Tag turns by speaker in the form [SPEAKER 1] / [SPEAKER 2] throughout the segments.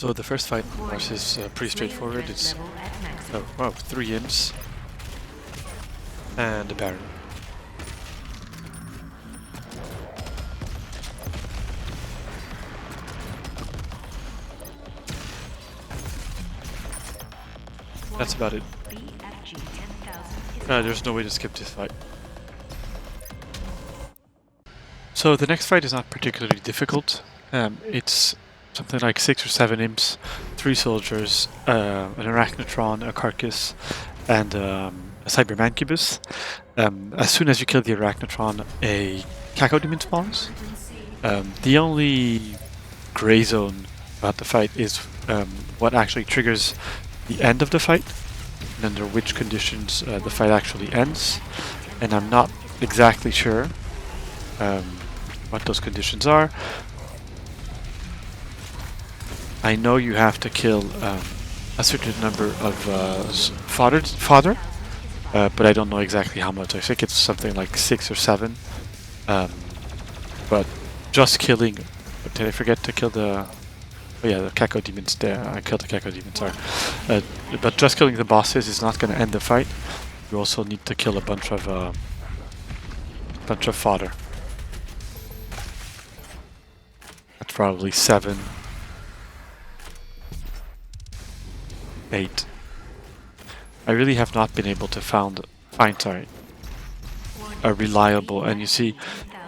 [SPEAKER 1] So the first fight, of course, is pretty straightforward. It's 3 imps and a baron. That's about it. There's no way to skip this fight. So the next fight is not particularly difficult. It's something like 6 or 7 imps, 3 soldiers, an arachnotron, a carcass, and a cybermancubus. As soon as you kill the arachnotron, a cacodemon spawns. The only gray zone about the fight is what actually triggers the end of the fight, and under which conditions the fight actually ends. And I'm not exactly sure what those conditions are. I know you have to kill a certain number of fodder, but I don't know exactly how much. I think it's something like 6 or 7. But just killing... Did I forget to kill the... Oh yeah, the cacodemons there. I killed the cacodemons, sorry. But just killing the bosses is not going to end the fight. You also need to kill a bunch of fodder. That's probably 7. 8. I really have not been able to find a reliable, and you see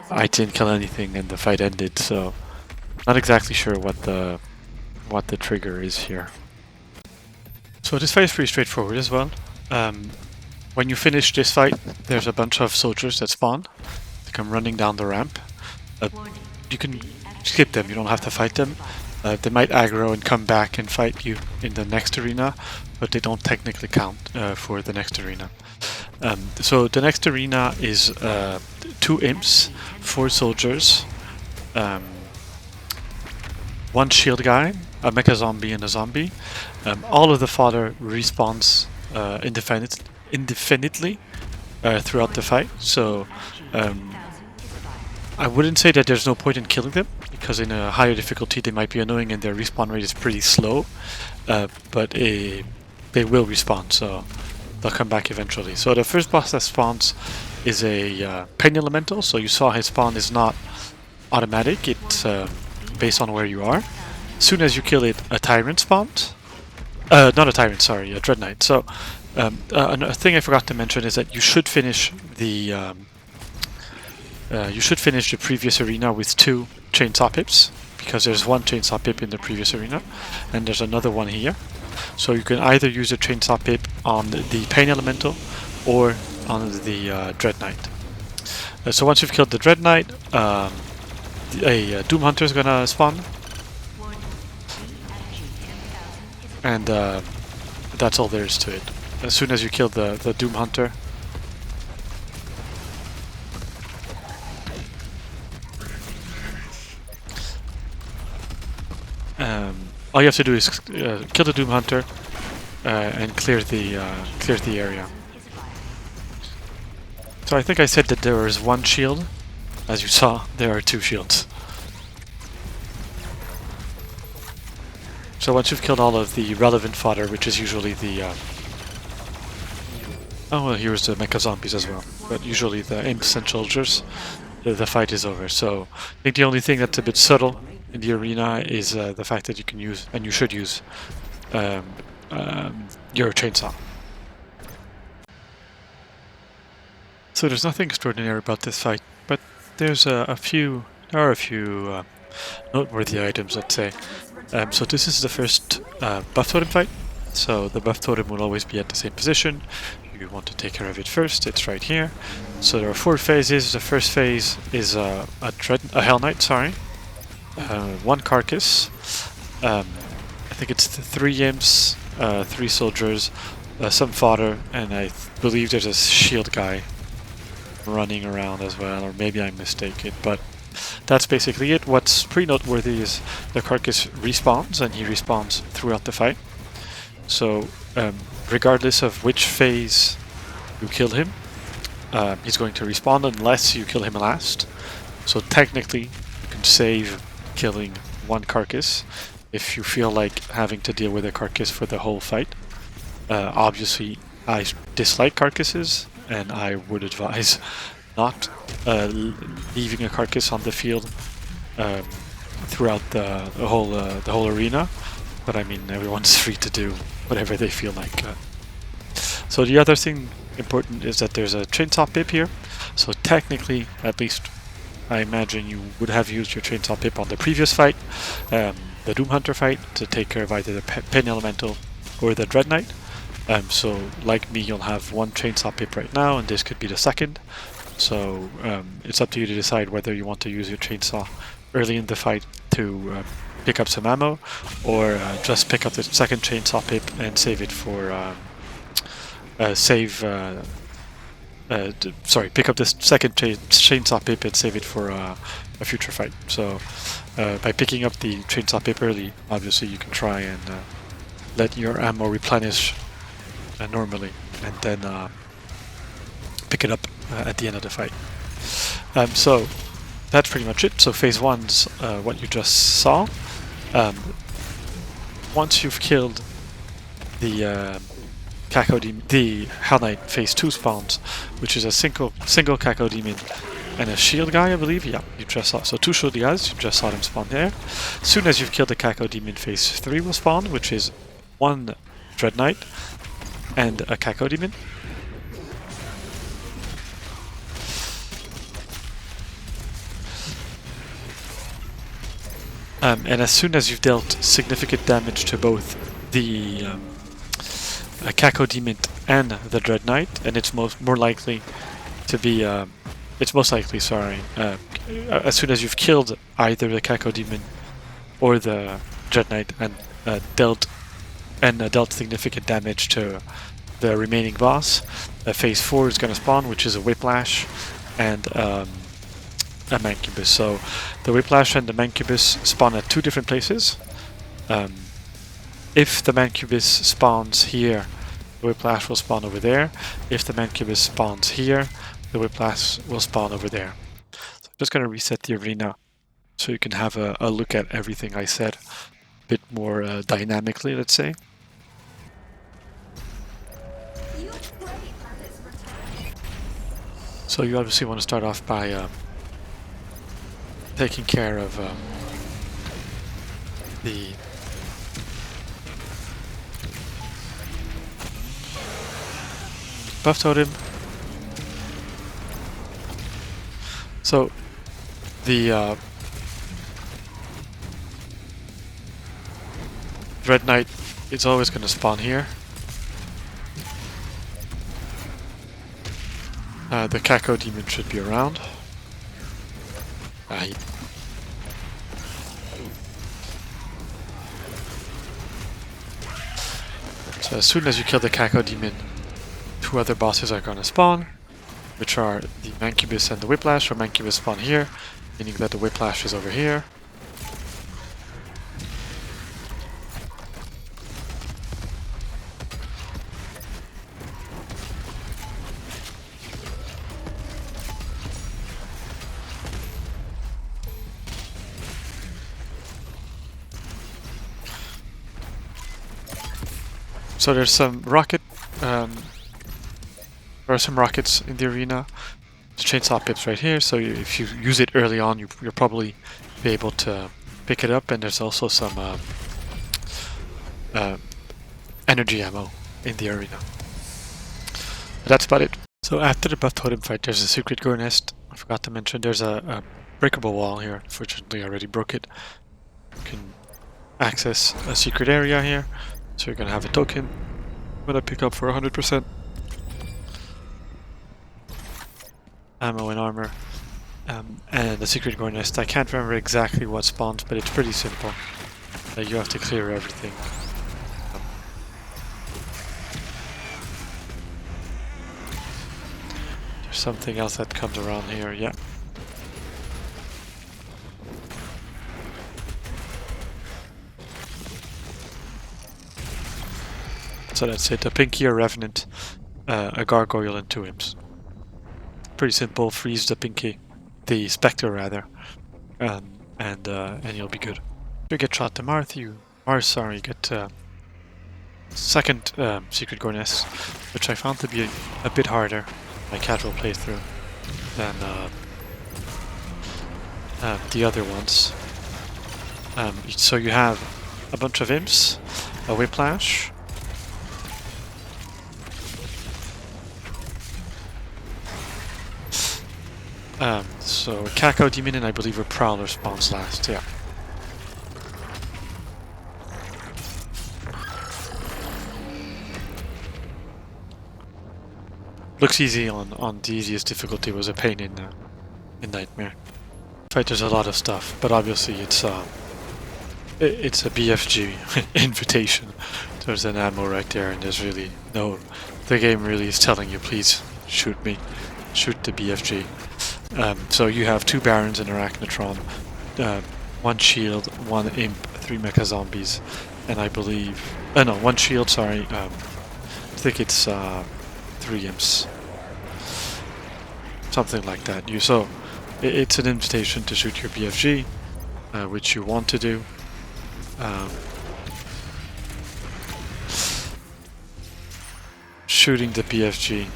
[SPEAKER 1] I didn't kill anything and the fight ended, so not exactly sure what the trigger is here. So this fight is pretty straightforward as well. When you finish this fight, there's a bunch of soldiers that spawn. They come running down the ramp. You can skip them, you don't have to fight them. They might aggro and come back and fight you in the next arena, but they don't technically count for the next arena. So the next arena is 2 imps, 4 soldiers, 1 shield guy, a mecha zombie and a zombie. All of the fodder respawns indefinitely throughout the fight, so I wouldn't say that there's no point in killing them, because in a higher difficulty they might be annoying and their respawn rate is pretty slow, but they will respawn, so they'll come back eventually. So the first boss that spawns is a Pain Elemental, so you saw his spawn is not automatic, it's based on where you are. As soon as you kill it, a Tyrant spawns. Not a Tyrant, sorry, a Dread Knight. So a thing I forgot to mention is that you should finish the previous arena with 2 chainsaw pips, because there's 1 chainsaw pip in the previous arena, and there's another one here. So you can either use a chainsaw pip on the Pain Elemental or on the Dread Knight. So once you've killed the Dread Knight, a Doom Hunter is gonna spawn, and that's all there is to it. As soon as you kill the Doom Hunter, all you have to do is kill the Doom Hunter and clear the area. So I think I said that there was 1 shield. As you saw, there are 2 shields. So once you've killed all of the relevant fodder, which is usually the oh well, here's the mecha zombies as well, but usually the imps and soldiers, the fight is over. So I think the only thing that's a bit subtle in the arena is the fact that you can use, and you should use, your chainsaw. So there's nothing extraordinary about this fight, but there's a few noteworthy items, let's say. So this is the first buff totem fight. So the buff totem will always be at the same position. You want to take care of it first. It's right here. So there are 4 phases. The first phase is a Hell Knight, sorry. 1 carcass. I think it's 3 imps, 3 soldiers, some fodder, and I believe there's a shield guy running around as well, or maybe I'm mistaken, but that's basically it. What's pretty noteworthy is the carcass respawns, and he respawns throughout the fight. So regardless of which phase you kill him, he's going to respawn unless you kill him last. So technically you can save killing 1 carcass if you feel like having to deal with a carcass for the whole fight. Obviously, I dislike carcasses, and I would advise not leaving a carcass on the field throughout the whole arena. But I mean, everyone's free to do whatever they feel like. So the other thing important is that there's a chainsaw pip here. So technically, at least I imagine you would have used your chainsaw pip on the previous fight, the Doom Hunter fight, to take care of either the Pen Elemental or the Dread Knight. So like me, you'll have one chainsaw pip right now, and this could be the second. So it's up to you to decide whether you want to use your chainsaw early in the fight to pick up some ammo, or just pick up the second chainsaw pip and save it for pick up this second chainsaw pip and save it for a future fight. So by picking up the chainsaw pip early, obviously you can try and let your ammo replenish normally, and then pick it up at the end of the fight. So that's pretty much it. So phase 1's what you just saw. Once you've killed the the Hell Knight phase 2 spawns, which is a single Caco Demon and a shield guy, I believe. Yeah, you just saw. So 2 shield guys, you just saw them spawn there. As soon as you've killed the Caco Demon, phase 3 will spawn, which is 1 Dread Knight and a Caco Demon. And as soon as you've dealt significant damage to both the Caco Demon and the Dread Knight, and it's most likely, sorry, as soon as you've killed either the Caco Demon or the Dread Knight and dealt significant damage to the remaining boss, phase 4 is going to spawn, which is a Whiplash and a Mancubus. So the Whiplash and the Mancubus spawn at 2 different places. If the Mancubus spawns here, the Whiplash will spawn over there. If the Mancubus spawns here, the Whiplash will spawn over there. So I'm just going to reset the arena so you can have a look at everything I said a bit more dynamically, let's say. So you obviously want to start off by taking care of the buff totem. So the Dread Knight is always going to spawn here. The Caco Demon should be around. So as soon as you kill the Caco Demon, 2 other bosses are going to spawn, which are the Mancubus and the Whiplash. Or Mancubus spawn here, meaning that the Whiplash is over here. So there's some there are some rockets in the arena. The chainsaw pip's right here, so if you use it early on, you'll probably be able to pick it up. And there's also some energy ammo in the arena. But that's about it. So after the buff totem fight, there's a secret Gore nest. I forgot to mention there's a breakable wall here. Unfortunately, I already broke it. You can access a secret area here. So you're going to have a token. I'm going to pick up for 100%. Ammo and armor. And the secret Gore nest. I can't remember exactly what spawns, but it's pretty simple. You have to clear everything. There's something else that comes around here, yeah. So that's it, a Pinky, a Revenant, a Gargoyle and 2 Imps. Pretty simple, freeze the Pinky, the Spectre rather, and you'll be good. If you get shot to Marth, you Or sorry, get second secret Gore nest, which I found to be a bit harder my casual playthrough than the other ones. So you have a bunch of imps, a whiplash, so a Cacao Demon, and I believe a Prowler spawns last, yeah. Looks easy on the easiest difficulty, was a pain in Nightmare. Fight, there's a lot of stuff, but obviously it's a BFG invitation. There's an ammo right there, and there's really no... The game really is telling you, please shoot me, shoot the BFG. So you have 2 Barons and Arachnotron, 1 shield, 1 imp, 3 mecha zombies, and I believe... no, 1 shield, sorry, I think it's 3 imps. Something like that. So it's an invitation to shoot your BFG, which you want to do. Shooting the BFG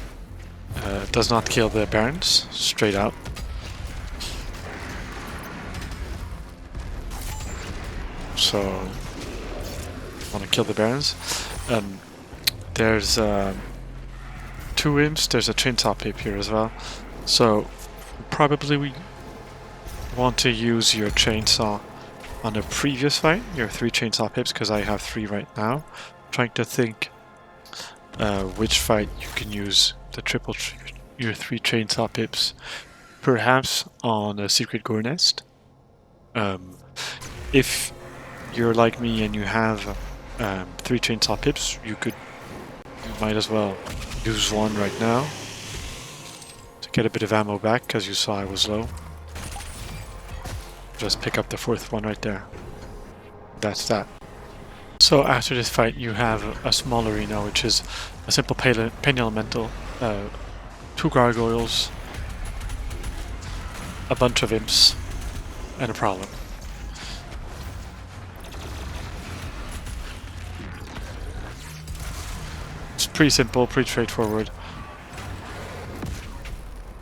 [SPEAKER 1] does not kill the Barons, straight out. So, want to kill the Barons. There's 2 imps, there's a chainsaw pip here as well. So, probably we want to use your chainsaw on a previous fight, your 3 chainsaw pips, because I have 3 right now. I'm trying to think which fight you can use the your 3 chainsaw pips. Perhaps on a secret Gore nest. If you're like me and you have 3 chainsaw pips, you might as well use 1 right now to get a bit of ammo back, because you saw I was low. Just pick up the 4th one right there. That's that. So after this fight you have a small arena, which is a simple pain elemental, 2 gargoyles, a bunch of imps, and a problem. It's pretty simple, pretty straightforward.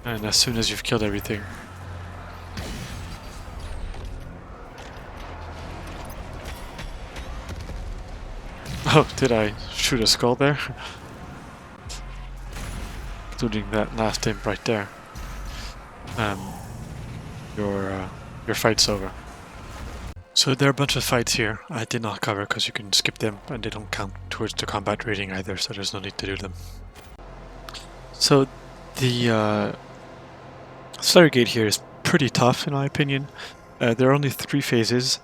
[SPEAKER 1] And as soon as you've killed everything, oh, did I shoot a skull there? Including that last imp right there. Your fight's over. So there are a bunch of fights here I did not cover because you can skip them and they don't count towards the combat rating either, so there's no need to do them. So the Slayer Gate here is pretty tough in my opinion. There are only 3 phases.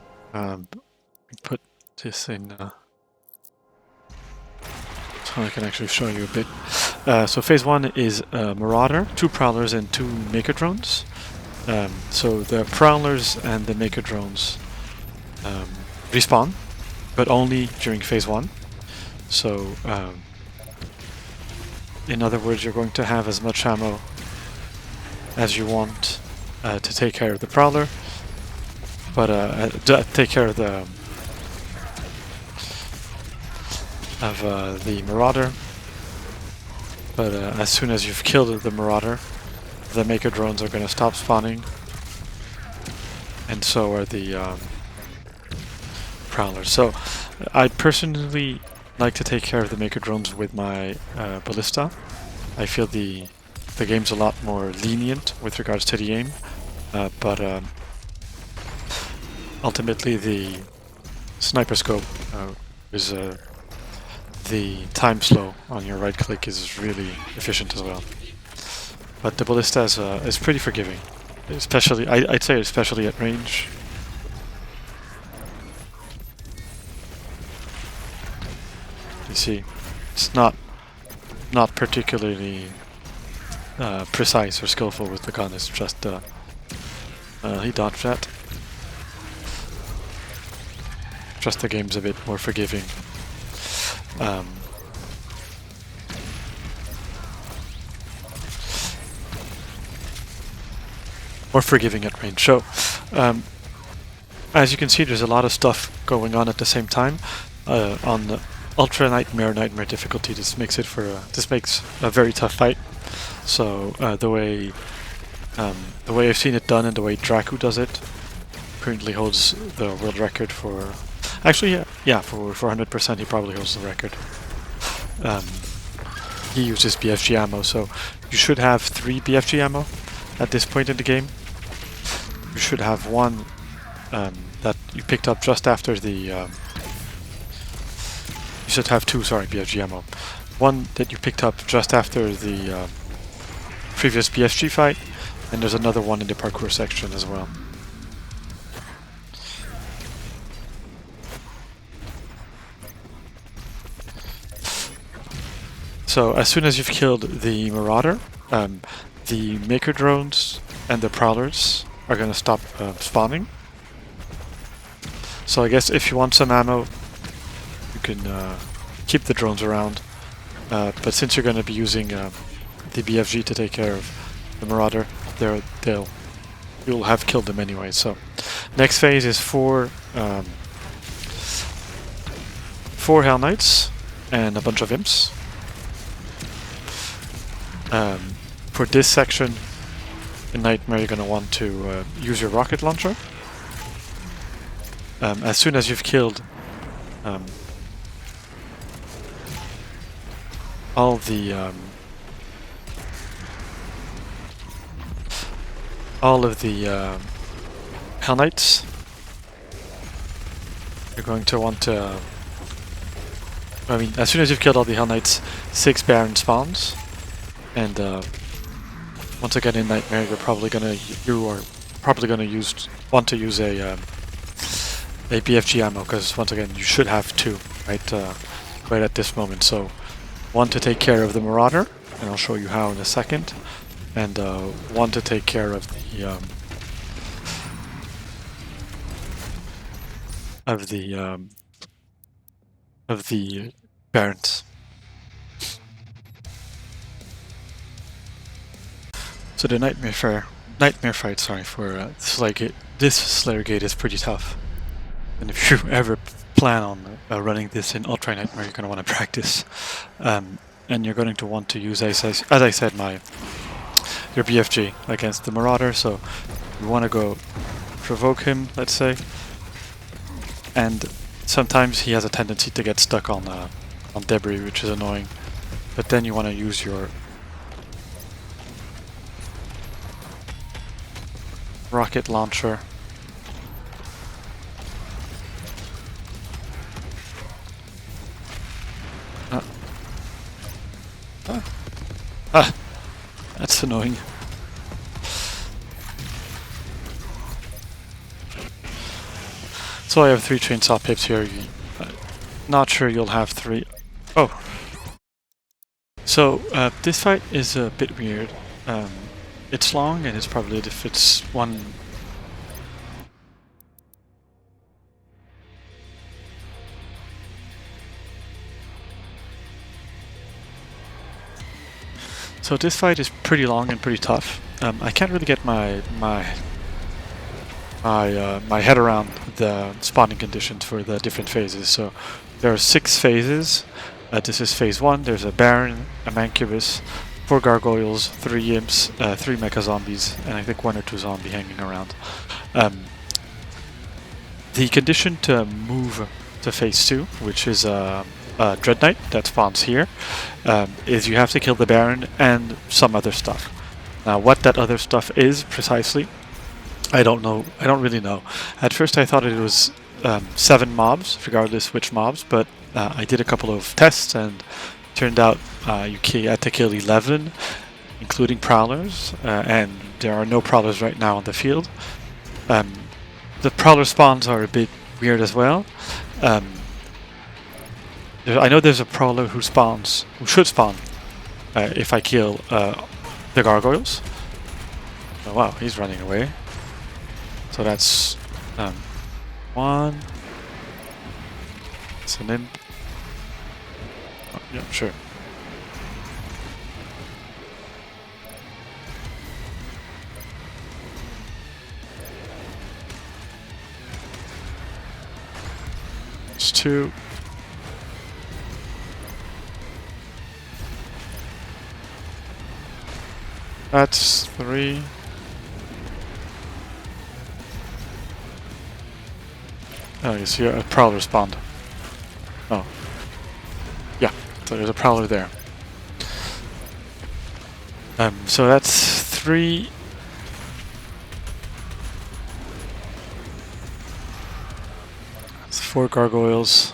[SPEAKER 1] Put this in so I can actually show you a bit. So phase 1 is Marauder, 2 Prowlers and 2 Maker Drones. So the Prowlers and the Maker Drones respawn, but only during phase 1. So in other words, you're going to have as much ammo as you want to take care of the Prowler, but take care of the Marauder. But as soon as you've killed the Marauder, the Maker Drones are going to stop spawning, and so are the Prowlers. So I personally like to take care of the Maker Drones with my Ballista. I feel the game's a lot more lenient with regards to the aim, but ultimately the Sniper Scope is the time slow on your right click is really efficient as well. But the Ballista is pretty forgiving, especially I'd say especially at range. You see, it's not particularly precise or skillful with the gun. It's just he dodged that. Just the game's a bit more forgiving. More forgiving at range. So as you can see, there's a lot of stuff going on at the same time. On the Ultra Nightmare difficulty, this makes a very tough fight. So the way I've seen it done and the way Draku does it currently holds the world record for. Actually, yeah, for 100% he probably holds the record. He uses BFG ammo, so you should have 3 BFG ammo at this point in the game. You should have one that you picked up just after the. You should have 2, sorry, BFG ammo. One that you picked up just after the previous BFG fight, and there's another one in the parkour section as well. So as soon as you've killed the Marauder, the Maker drones and the Prowlers are going to stop spawning. So I guess if you want some ammo, you can keep the drones around. But since you're going to be using the BFG to take care of the Marauder, you'll have killed them anyway. So next phase is 4 Hell Knights and a bunch of Imps. For this section in Nightmare, you're going to want to use your rocket launcher. As soon as you've killed all of the Hell Knights, you're going to want to. As soon as you've killed all the Hell Knights, 6 Baron spawns. And once again in Nightmare, you are probably gonna want to use a BFG ammo, because once again you should have 2 right at this moment. So one to take care of the Marauder, and I'll show you how in a second, and one to take care of the Barons. So the nightmare fight, sorry, for this Slayer Gate is pretty tough. And if you ever plan on running this in Ultra Nightmare, you're going to want to practice. And you're going to want to use, as I said, your BFG against the Marauder. So you want to go provoke him, let's say. And sometimes he has a tendency to get stuck on debris, which is annoying. But then you want to use your rocket launcher. That's annoying. So I have 3 chainsaw pips here. Not sure you'll have 3. Oh. So this fight is a bit weird. It's long, and it's probably if it's one. So this fight is pretty long and pretty tough. I can't really get my head around the spawning conditions for the different phases. So there are 6 phases. This is phase 1. There's a Baron, a Mancubus, 4 gargoyles, 3 imps, 3 mecha zombies, and I think 1 or 2 zombie hanging around. The condition to move to phase 2, which is a Dread Knight that spawns here, is you have to kill the Baron and some other stuff. Now, what that other stuff is precisely, I don't know. I don't really know. At first, I thought it was 7 mobs, regardless which mobs, but I did a couple of tests and turned out you had to kill 11, including Prowlers, and there are no Prowlers right now on the field. The Prowler spawns are a bit weird as well. I know there's a Prowler who should spawn if I kill the Gargoyles. Oh wow, he's running away. So that's 1. It's an imp. Oh, yeah, sure. 2. That's 3. Oh, you see a prowler spawned. Oh. Yeah, so there's a prowler there. So that's 3. That's 4 gargoyles.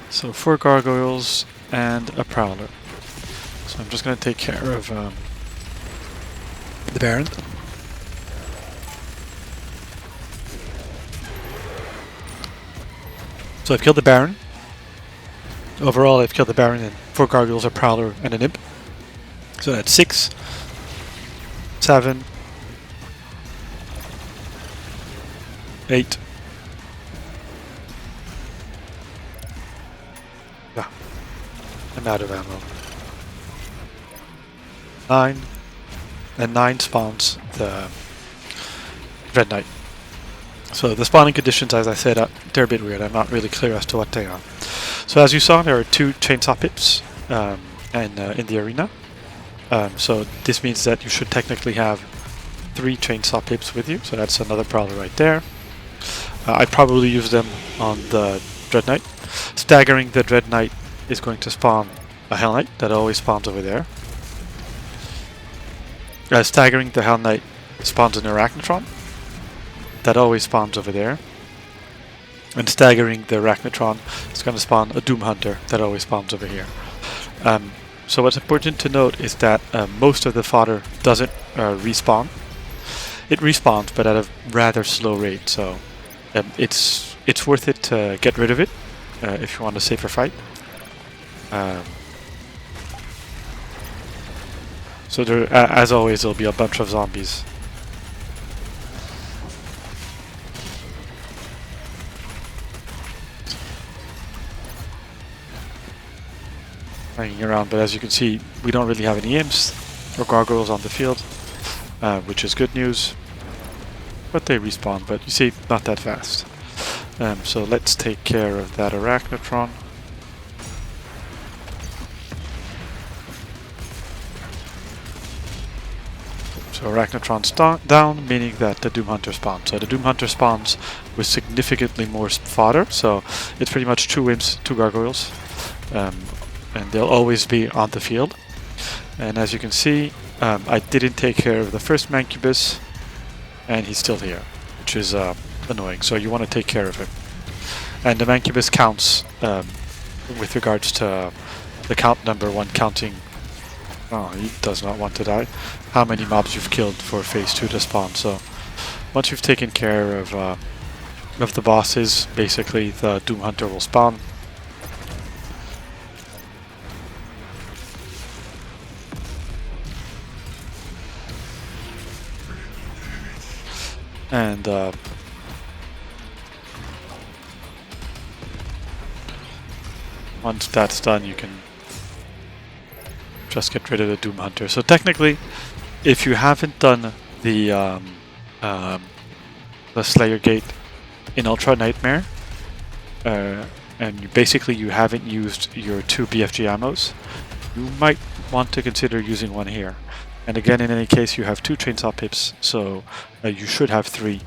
[SPEAKER 1] So 4 gargoyles and a prowler. So I'm just going to take care of the Baron. So I've killed the Baron. Overall, I've killed the Baron and 4 gargoyles, a prowler, and an imp. So that's 6, 7, 8. Yeah, I'm out of ammo. 9, and 9 spawns the Red Knight. So the spawning conditions, as I said, they're a bit weird. I'm not really clear as to what they are. So as you saw, there are 2 chainsaw pips in the arena. So this means that you should technically have 3 chainsaw pips with you. So that's another prowler right there. I probably use them on the Dread Knight. Staggering the Dread Knight is going to spawn a Hell Knight that always spawns over there. Staggering the Hell Knight spawns an Arachnotron that always spawns over there. And staggering the Arachnotron is going to spawn a Doom Hunter that always spawns over here. So what's important to note is that most of the fodder doesn't respawn. It respawns, but at a rather slow rate. So it's worth it to get rid of it if you want a safer fight. So there, as always, there'll be a bunch of zombies. Hanging around, but as you can see, we don't really have any imps or gargoyles on the field, which is good news. But they respawn, but you see, not that fast. So let's take care of that Arachnotron. So Arachnotron's down, meaning that the Doom Hunter spawns. So the Doom Hunter spawns with significantly more fodder, so it's pretty much 2 imps, 2 gargoyles. And they'll always be on the field. And as you can see, I didn't take care of the first Mancubus, and he's still here, which is annoying. So you want to take care of him. And the Mancubus counts with regards to the count number 1 counting. Oh, he does not want to die. How many mobs you've killed for phase 2 to spawn. So once you've taken care of the bosses, basically the Doom Hunter will spawn. And once that's done, you can just get rid of the Doom Hunter. So technically, if you haven't done the Slayer Gate in Ultra Nightmare, and you haven't used your 2 BFG ammos, you might want to consider using one here. And again, in any case, you have 2 chainsaw pips, so you should have 3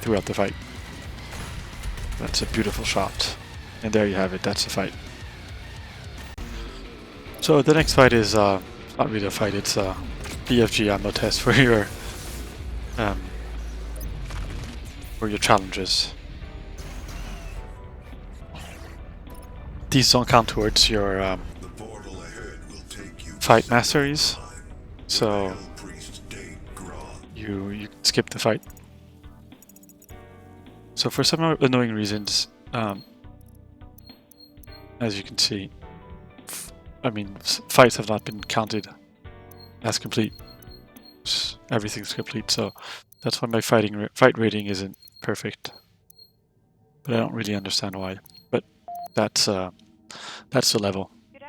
[SPEAKER 1] throughout the fight. That's a beautiful shot. And there you have it, that's the fight. So the next fight is not really a fight, it's a BFG ammo test for your challenges. These don't count towards your fight masteries, so you skip the fight. So for some annoying reasons, as you can see, fights have not been counted as complete. Everything's complete, so that's why my fight rating isn't perfect. But I don't really understand why. But that's the level.